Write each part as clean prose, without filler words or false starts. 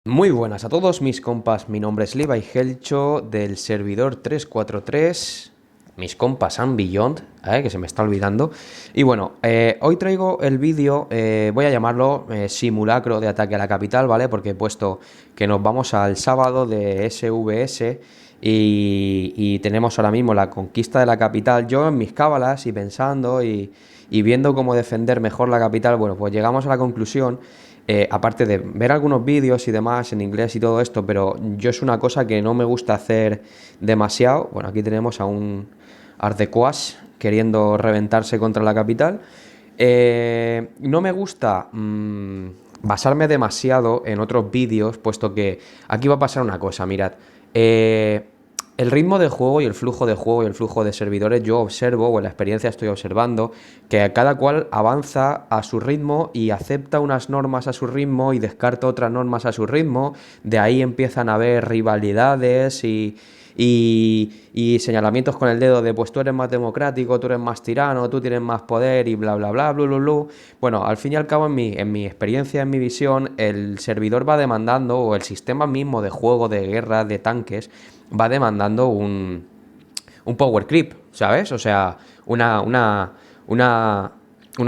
Muy buenas a todos mis compas, mi nombre es Levi Helcho del servidor 343, mis compas and Beyond, que se me está olvidando. Y bueno, hoy traigo el vídeo, voy a llamarlo simulacro de ataque a la capital, ¿vale? Porque he puesto que nos vamos al sábado de SVS y tenemos ahora mismo la conquista de la capital. Yo en mis cábalas y pensando y viendo cómo defender mejor la capital, bueno, pues llegamos a la conclusión. Aparte de ver algunos vídeos y demás en inglés y todo esto, pero yo es una cosa que no me gusta hacer demasiado. Bueno, aquí tenemos a un Ardequas queriendo reventarse contra la capital. No me gusta basarme demasiado en otros vídeos, puesto que aquí va a pasar una cosa, mirad. El ritmo de juego y el flujo de juego y el flujo de servidores, yo observo, o en la experiencia estoy observando, que cada cual avanza a su ritmo y acepta unas normas a su ritmo y descarta otras normas a su ritmo. De ahí empiezan a haber rivalidades y señalamientos con el dedo de pues tú eres más democrático, tú eres más tirano, tú tienes más poder y bla bla bla, bla bla bla. Bueno, al fin y al cabo, en mi experiencia, en mi visión, el servidor va demandando, o el sistema mismo de juego, de guerra, de tanques, va demandando un power creep, ¿sabes? O sea, una, una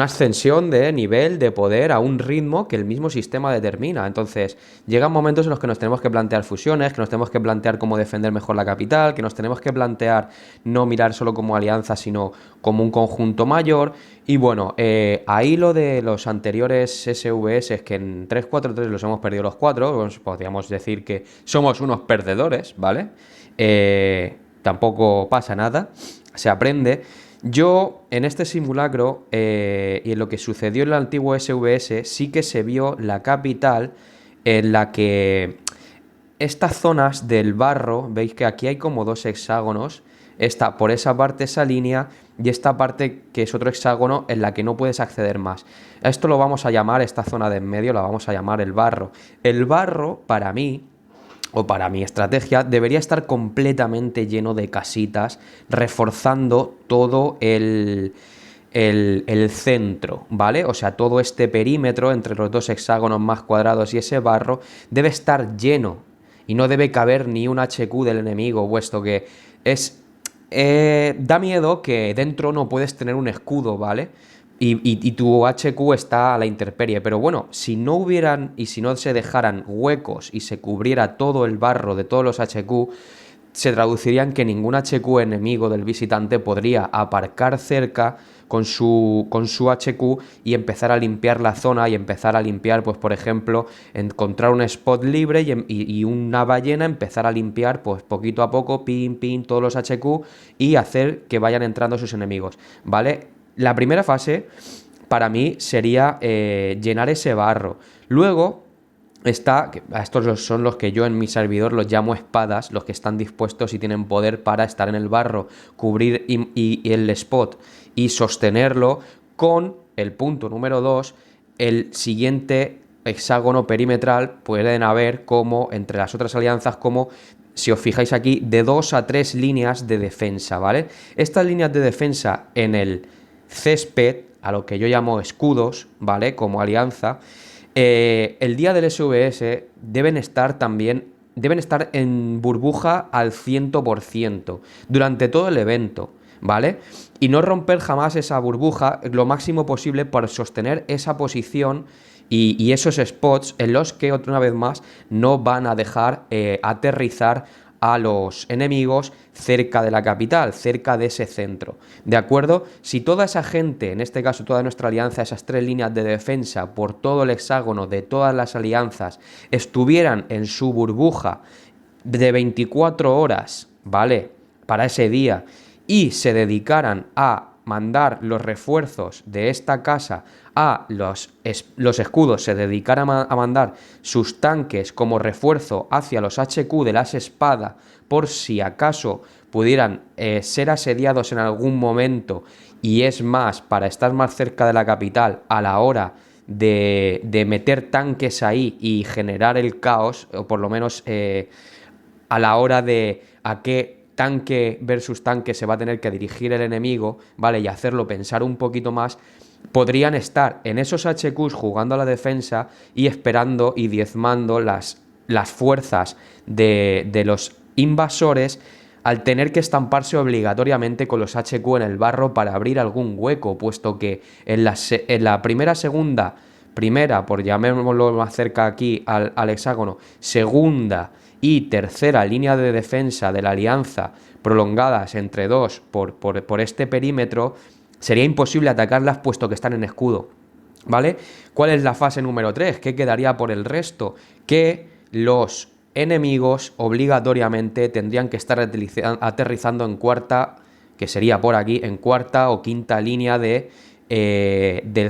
ascensión de nivel de poder a un ritmo que el mismo sistema determina. Entonces, llegan momentos en los que nos tenemos que plantear fusiones, que nos tenemos que plantear cómo defender mejor la capital, que nos tenemos que plantear no mirar solo como alianza, sino como un conjunto mayor. Y bueno, ahí lo de los anteriores SVS, que en 3-4-3 los hemos perdido los cuatro, pues podríamos decir que somos unos perdedores, ¿vale? Tampoco pasa nada, se aprende. Yo, en este simulacro y en lo que sucedió en el antiguo SVS, sí que se vio la capital en la que estas zonas del barro, veis que aquí hay como dos hexágonos, está por esa parte esa línea y esta parte que es otro hexágono en la que no puedes acceder más. A esto lo vamos a llamar, esta zona de en medio la vamos a llamar el barro. El barro, para mí, o para mi estrategia, debería estar completamente lleno de casitas, reforzando todo el centro, ¿vale? O sea, todo este perímetro entre los dos hexágonos más cuadrados y ese barro debe estar lleno y no debe caber ni un HQ del enemigo, puesto que es... da miedo que dentro no puedes tener un escudo, ¿vale? Y tu HQ está a la intemperie. Pero bueno, si no hubieran y si no se dejaran huecos y se cubriera todo el barro de todos los HQ, se traduciría en que ningún HQ enemigo del visitante podría aparcar cerca con su HQ y empezar a limpiar la zona y empezar a limpiar, pues por ejemplo, encontrar un spot libre y una ballena empezar a limpiar, pues poquito a poco, pin, pin, todos los HQ y hacer que vayan entrando sus enemigos, ¿vale? La primera fase para mí sería llenar ese barro. Luego está, a estos son los que yo en mi servidor los llamo espadas, los que están dispuestos y tienen poder para estar en el barro, cubrir y el spot y sostenerlo con el punto número 2, el siguiente hexágono perimetral. Pueden haber como entre las otras alianzas, como si os fijáis aquí, de 2 a 3 líneas de defensa, ¿vale? Estas líneas de defensa en el césped, a lo que yo llamo escudos, ¿vale? Como alianza, el día del SVS deben estar en burbuja al 100% durante todo el evento, ¿vale? Y no romper jamás esa burbuja lo máximo posible para sostener esa posición y esos spots en los que, otra vez más, no van a dejar aterrizar a los enemigos cerca de la capital, cerca de ese centro. ¿De acuerdo? Si toda esa gente, en este caso toda nuestra alianza, esas tres líneas de defensa por todo el hexágono de todas las alianzas, estuvieran en su burbuja de 24 horas, ¿vale? Para ese día, y se dedicaran a mandar los refuerzos de esta casa a los escudos, se dedicaran a mandar sus tanques como refuerzo hacia los HQ de las espadas, por si acaso pudieran ser asediados en algún momento, y es más, para estar más cerca de la capital a la hora de meter tanques ahí y generar el caos, o por lo menos a la hora de a qué tanque versus tanque se va a tener que dirigir el enemigo, ¿vale? Y hacerlo pensar un poquito más, podrían estar en esos HQs jugando a la defensa y esperando y diezmando las fuerzas de los invasores al tener que estamparse obligatoriamente con los HQ en el barro para abrir algún hueco, puesto que en la primera, por llamémoslo más cerca aquí al hexágono, segunda y tercera línea de defensa de la alianza prolongadas entre dos por este perímetro, sería imposible atacarlas puesto que están en escudo, ¿vale? ¿Cuál es la fase número 3? ¿Qué quedaría por el resto? Que los enemigos obligatoriamente tendrían que estar aterrizando en cuarta, que sería por aquí, en cuarta o quinta línea del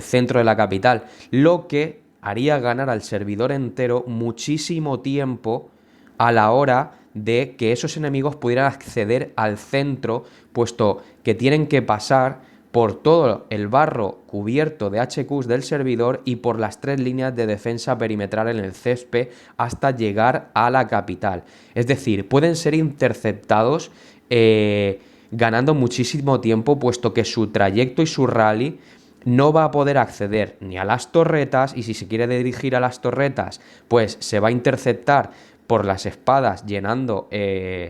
centro de la capital, lo que haría ganar al servidor entero muchísimo tiempo a la hora de que esos enemigos pudieran acceder al centro, puesto que tienen que pasar por todo el barro cubierto de HQs del servidor y por las 3 líneas de defensa perimetral en el césped hasta llegar a la capital. Es decir, pueden ser interceptados ganando muchísimo tiempo, puesto que su trayecto y su rally no va a poder acceder ni a las torretas, y si se quiere dirigir a las torretas, pues se va a interceptar por las espadas llenando el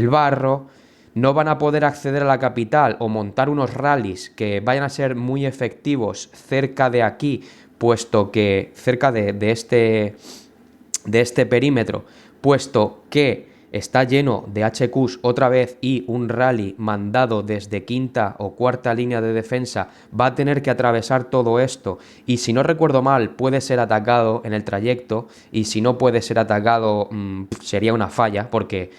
barro. No van a poder acceder a la capital o montar unos rallies que vayan a ser muy efectivos cerca de aquí, puesto que cerca de este perímetro, puesto que está lleno de HQs otra vez y un rally mandado desde quinta o cuarta línea de defensa va a tener que atravesar todo esto, y si no recuerdo mal puede ser atacado en el trayecto, y si no puede ser atacado sería una falla, porque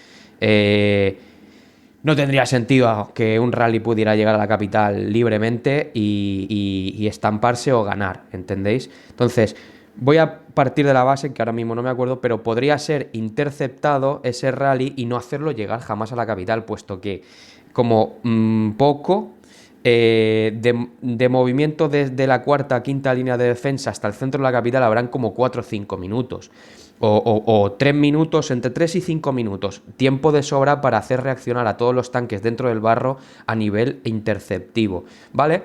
no tendría sentido que un rally pudiera llegar a la capital libremente y estamparse o ganar, ¿entendéis? Entonces, voy a partir de la base, que ahora mismo no me acuerdo, pero podría ser interceptado ese rally y no hacerlo llegar jamás a la capital, puesto que como poco de movimiento desde la cuarta a quinta línea de defensa hasta el centro de la capital habrán como 4 o 5 minutos. O 3 minutos, entre 3 y 5 minutos, tiempo de sobra para hacer reaccionar a todos los tanques dentro del barro a nivel interceptivo, ¿vale?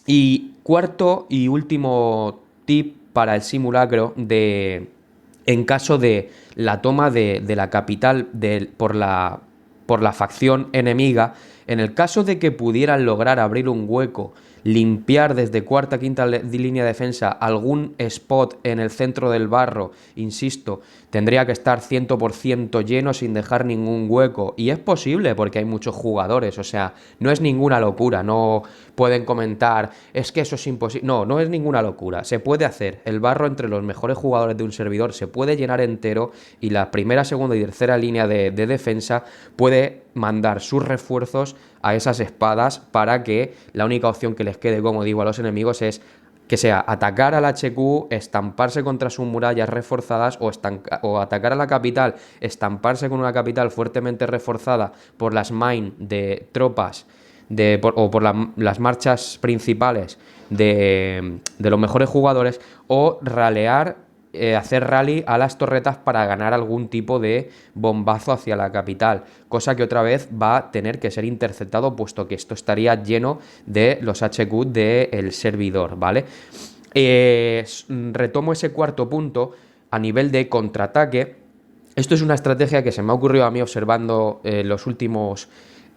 Y cuarto y último tip para el simulacro en caso de la toma de la capital por la facción enemiga, en el caso de que pudieran lograr abrir un hueco, limpiar desde cuarta, quinta línea de defensa algún spot en el centro del barro, insisto, tendría que estar 100% lleno sin dejar ningún hueco, y es posible porque hay muchos jugadores, o sea, no es ninguna locura, no pueden comentar, es que eso es imposible, no es ninguna locura, se puede hacer, el barro entre los mejores jugadores de un servidor se puede llenar entero, y la primera, segunda y tercera línea de defensa puede mandar sus refuerzos a esas espadas para que la única opción que les quede, como digo, a los enemigos es que sea atacar al HQ, estamparse contra sus murallas reforzadas o atacar a la capital, estamparse con una capital fuertemente reforzada por las mine de tropas o por las marchas principales de los mejores jugadores, o ralear, hacer rally a las torretas para ganar algún tipo de bombazo hacia la capital, cosa que otra vez va a tener que ser interceptado, puesto que esto estaría lleno de los HQ del servidor, ¿vale? Retomo ese cuarto punto a nivel de contraataque. Esto es una estrategia que se me ha ocurrido a mí observando los últimos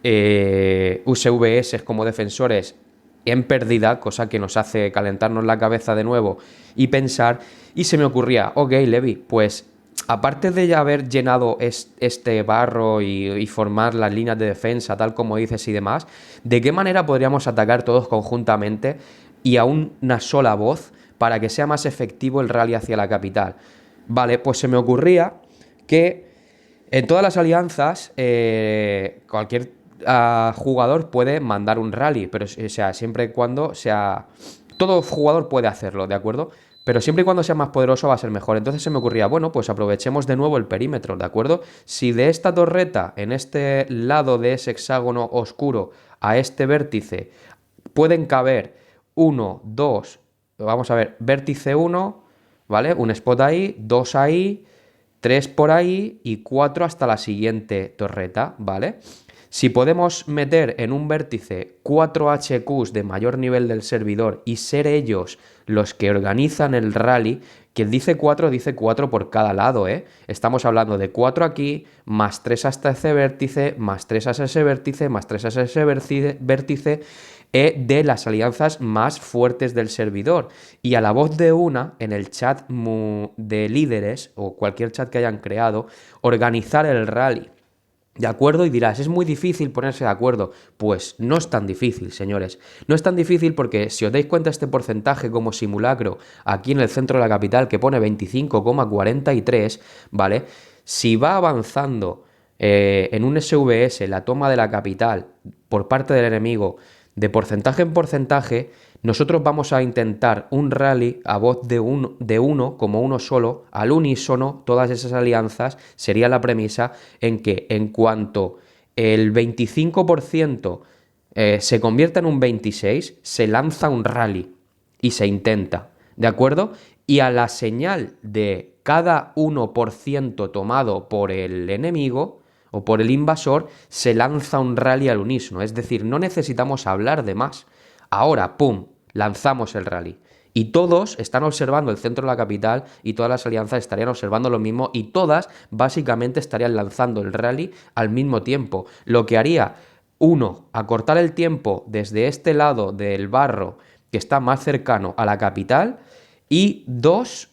USVS como defensores en pérdida, cosa que nos hace calentarnos la cabeza de nuevo y pensar, y se me ocurría, ok, Levi, pues aparte de ya haber llenado este barro y formar las líneas de defensa, tal como dices y demás, ¿de qué manera podríamos atacar todos conjuntamente y a una sola voz para que sea más efectivo el rally hacia la capital? Vale, pues se me ocurría que en todas las alianzas, cualquier jugador puede mandar un rally, pero o sea, siempre y cuando sea... Todo jugador puede hacerlo, ¿de acuerdo? Pero siempre y cuando sea más poderoso va a ser mejor. Entonces se me ocurría, bueno, pues aprovechemos de nuevo el perímetro, ¿de acuerdo? Si de esta torreta, en este lado de ese hexágono oscuro, a este vértice, pueden caber uno, dos, vamos a ver, vértice 1, ¿vale? Un spot ahí, 2 ahí, 3 por ahí y 4 hasta la siguiente torreta, ¿vale? Si podemos meter en un vértice 4 HQs de mayor nivel del servidor y ser ellos los que organizan el rally, quien dice 4 por cada lado, ¿eh? Estamos hablando de 4 aquí, más 3 hasta ese vértice, más 3 hasta ese vértice, más 3 hasta ese vértice, de las alianzas más fuertes del servidor. Y a la voz de una, en el chat de líderes o cualquier chat que hayan creado, organizar el rally. ¿De acuerdo? Y dirás, es muy difícil ponerse de acuerdo. Pues no es tan difícil, señores. No es tan difícil porque si os dais cuenta este porcentaje como simulacro aquí en el centro de la capital que pone 25,43, ¿vale? Si va avanzando en un SVS la toma de la capital por parte del enemigo de porcentaje en porcentaje, nosotros vamos a intentar un rally a voz de uno, como uno solo, al unísono, todas esas alianzas, sería la premisa en que en cuanto el 25% se convierta en un 26%, se lanza un rally y se intenta, ¿de acuerdo? Y a la señal de cada 1% tomado por el enemigo o por el invasor, se lanza un rally al unísono. Es decir, no necesitamos hablar de más. Ahora, ¡pum!, lanzamos el rally. Y todos están observando el centro de la capital y todas las alianzas estarían observando lo mismo y todas básicamente estarían lanzando el rally al mismo tiempo. Lo que haría, uno, acortar el tiempo desde este lado del barro que está más cercano a la capital y dos,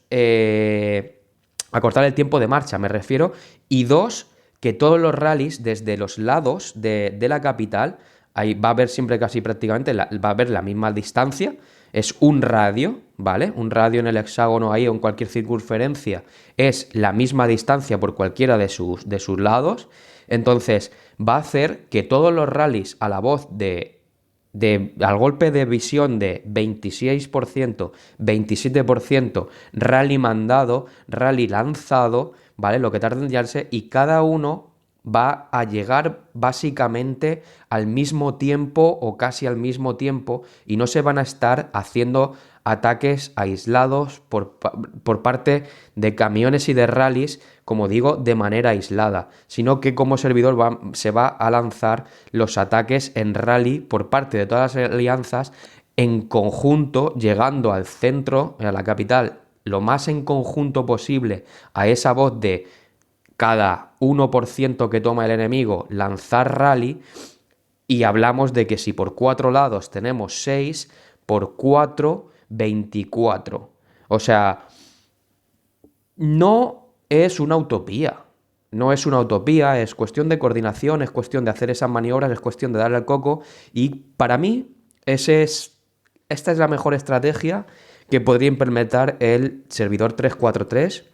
acortar el tiempo de marcha, me refiero, y dos, que todos los rallies desde los lados de la capital, ahí va a haber siempre casi prácticamente, va a haber la misma distancia, es un radio, ¿vale? Un radio en el hexágono ahí o en cualquier circunferencia es la misma distancia por cualquiera de sus lados, entonces va a hacer que todos los rallies a la voz al golpe de visión de 26%, 27%, rally mandado, rally lanzado, ¿vale? Lo que tarda en llegarse y cada uno va a llegar básicamente al mismo tiempo o casi al mismo tiempo y no se van a estar haciendo ataques aislados por parte de camiones y de rallies, como digo, de manera aislada, sino que como servidor se va a lanzar los ataques en rally por parte de todas las alianzas en conjunto, llegando al centro, a la capital, lo más en conjunto posible a esa voz de cada 1% que toma el enemigo, lanzar rally, y hablamos de que si por 4 lados tenemos 6, por 4, 24. O sea, no es una utopía. No es una utopía, es cuestión de coordinación, es cuestión de hacer esas maniobras, es cuestión de darle al coco. Y para mí, esta es la mejor estrategia que podría implementar el servidor 343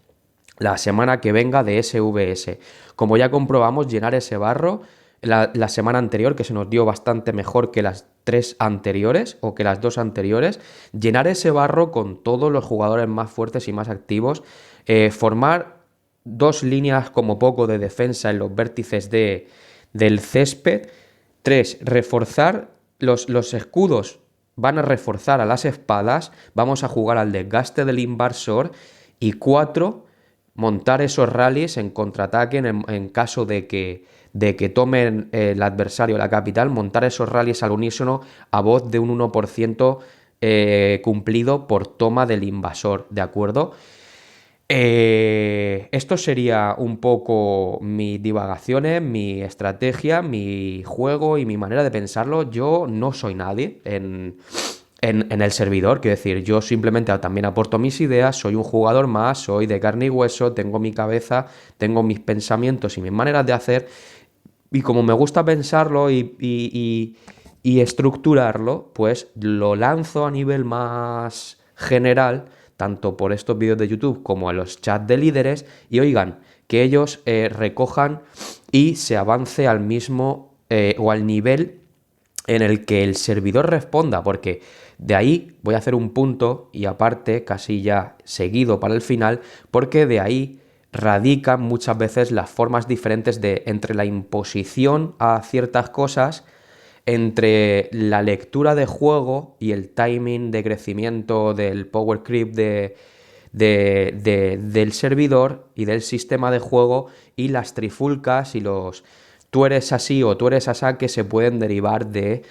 la semana que venga de SVS. Como ya comprobamos, llenar ese barro la semana anterior, que se nos dio bastante mejor que las 3 anteriores o que las 2 anteriores, llenar ese barro con todos los jugadores más fuertes y más activos, formar 2 líneas como poco de defensa en los vértices del césped, 3, reforzar los escudos. Van a reforzar a las espadas, vamos a jugar al desgaste del invasor y 4, montar esos rallies en contraataque en caso de que tomen el adversario la capital, montar esos rallies al unísono a voz de un 1% cumplido por toma del invasor, ¿de acuerdo? Esto sería un poco mis divagaciones, mi estrategia, mi juego y mi manera de pensarlo. Yo no soy nadie en el servidor, quiero decir, yo simplemente también aporto mis ideas, soy un jugador más, soy de carne y hueso, tengo mi cabeza, tengo mis pensamientos y mis maneras de hacer, y como me gusta pensarlo y estructurarlo, pues lo lanzo a nivel más general, tanto por estos vídeos de YouTube como a los chats de líderes, y oigan, que ellos recojan y se avance al mismo o al nivel en el que el servidor responda, porque de ahí voy a hacer un punto y aparte, casi ya seguido para el final, porque de ahí radican muchas veces las formas diferentes entre la imposición a ciertas cosas, entre la lectura de juego y el timing de crecimiento del power creep del servidor y del sistema de juego y las trifulcas y tú eres así o tú eres asá que se pueden derivar de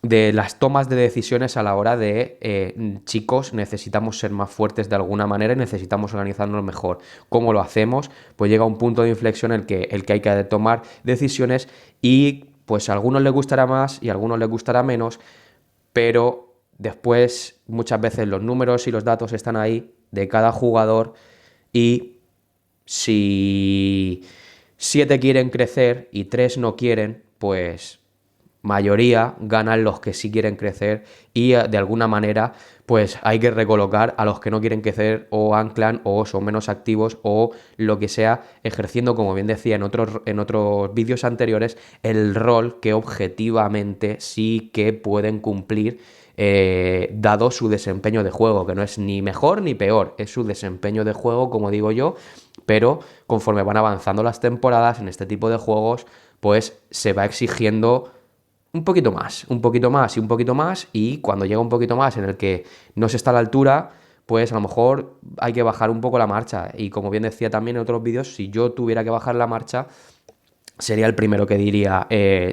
las tomas de decisiones a la hora de, chicos, necesitamos ser más fuertes de alguna manera y necesitamos organizarnos mejor. ¿Cómo lo hacemos? Pues llega un punto de inflexión en el que hay que tomar decisiones y pues a algunos les gustará más y a algunos les gustará menos, pero después muchas veces los números y los datos están ahí de cada jugador y si 7 quieren crecer y 3 no quieren, pues mayoría ganan los que sí quieren crecer y de alguna manera pues hay que recolocar a los que no quieren crecer o anclan o son menos activos o lo que sea, ejerciendo, como bien decía en otros vídeos anteriores, el rol que objetivamente sí que pueden cumplir, dado su desempeño de juego, que no es ni mejor ni peor, es su desempeño de juego, como digo yo, pero conforme van avanzando las temporadas en este tipo de juegos, pues se va exigiendo un poquito más, un poquito más y un poquito más, y cuando llega un poquito más en el que no se está a la altura, pues a lo mejor hay que bajar un poco la marcha. Y como bien decía también en otros vídeos, si yo tuviera que bajar la marcha, sería el primero que diría,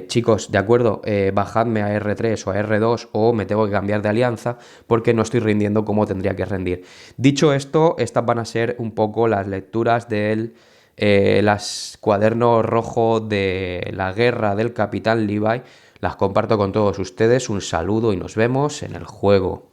chicos, de acuerdo, bajadme a R3 o a R2 o me tengo que cambiar de alianza porque no estoy rindiendo como tendría que rendir. Dicho esto, estas van a ser un poco las lecturas del las cuadernos rojos de la guerra del Capitán Levi. Las comparto con todos ustedes. Un saludo y nos vemos en el juego.